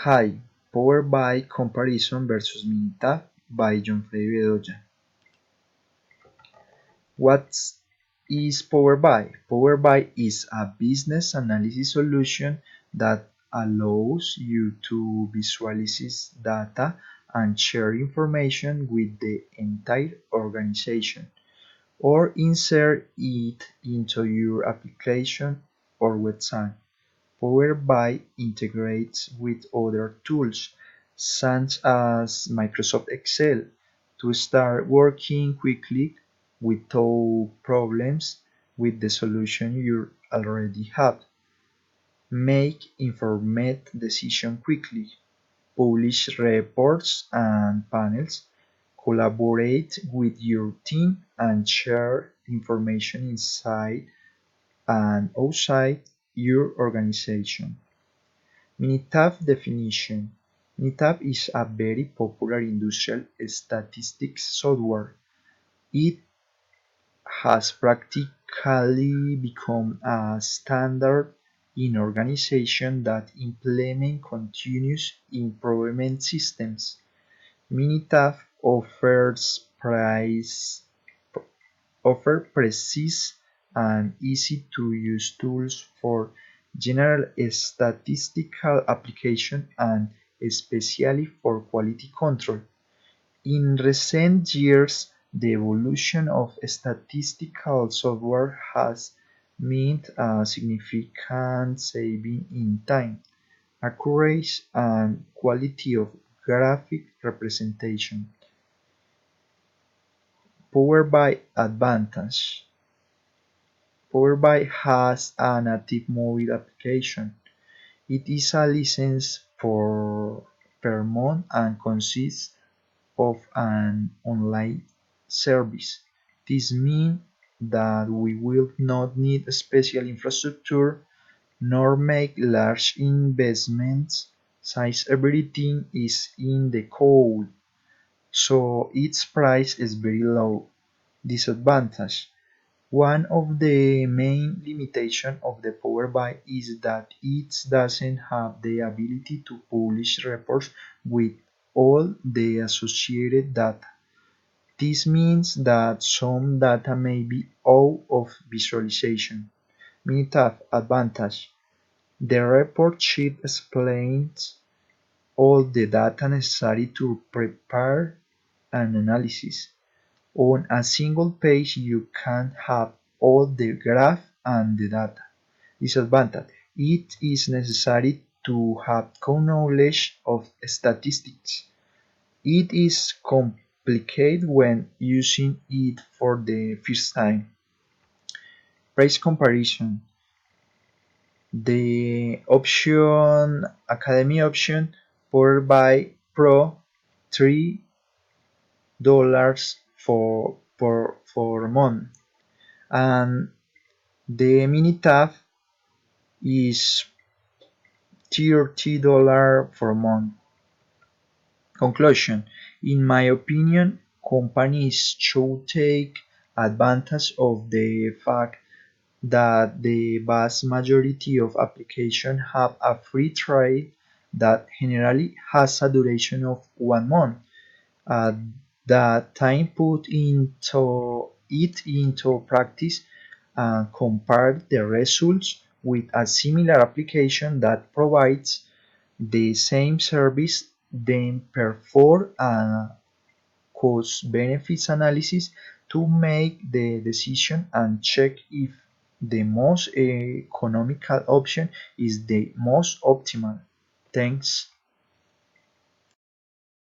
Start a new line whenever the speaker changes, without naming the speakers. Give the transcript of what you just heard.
Hi, Power by Comparison versus Minitab by John Bedoya. What is Power by? Power by is a business analysis solution that allows you to visualize data and share information with the entire organization, or insert it into your application or website. Power BI integrates with other tools, such as Microsoft Excel, to start working quickly without problems with the solution you already have. Make informed decisions quickly, publish reports and panels, collaborate with your team, and share information inside and outside your organization. Minitab definition: Minitab is a very popular industrial statistics software. It has practically become a standard in organizations that implement continuous improvement systems. Minitab offers precise and easy-to-use tools for general statistical application and especially for quality control. In recent years, the evolution of statistical software has meant a significant saving in time, accuracy, and quality of graphic representation. Powered by Advantage. Power BI has a native mobile application. It is a license per month and consists of an online service. This means that we will not need special infrastructure nor make large investments since everything is in the code, so its price is very low. Disadvantage: one of the main limitations of the Power BI is that it doesn't have the ability to publish reports with all the associated data. This means that some data may be out of visualization. Minitab advantage: the report sheet explains all the data necessary to prepare an analysis. On a single page you can have all the graph and the data. Disadvantage: it is necessary to have knowledge of statistics. It is complicated when using it for the first time. Price comparison: the option Academy option powered by Pro $3 for month, and the Minitab is $30 for month. Conclusion: in my opinion, companies should take advantage of the fact that the vast majority of applications have a free trial that generally has a duration of 1 month. At that time, put into practice and compare the results with a similar application that provides the same service, then perform a cost-benefits analysis to make the decision and check if the most economical option is the most optimal. Thanks.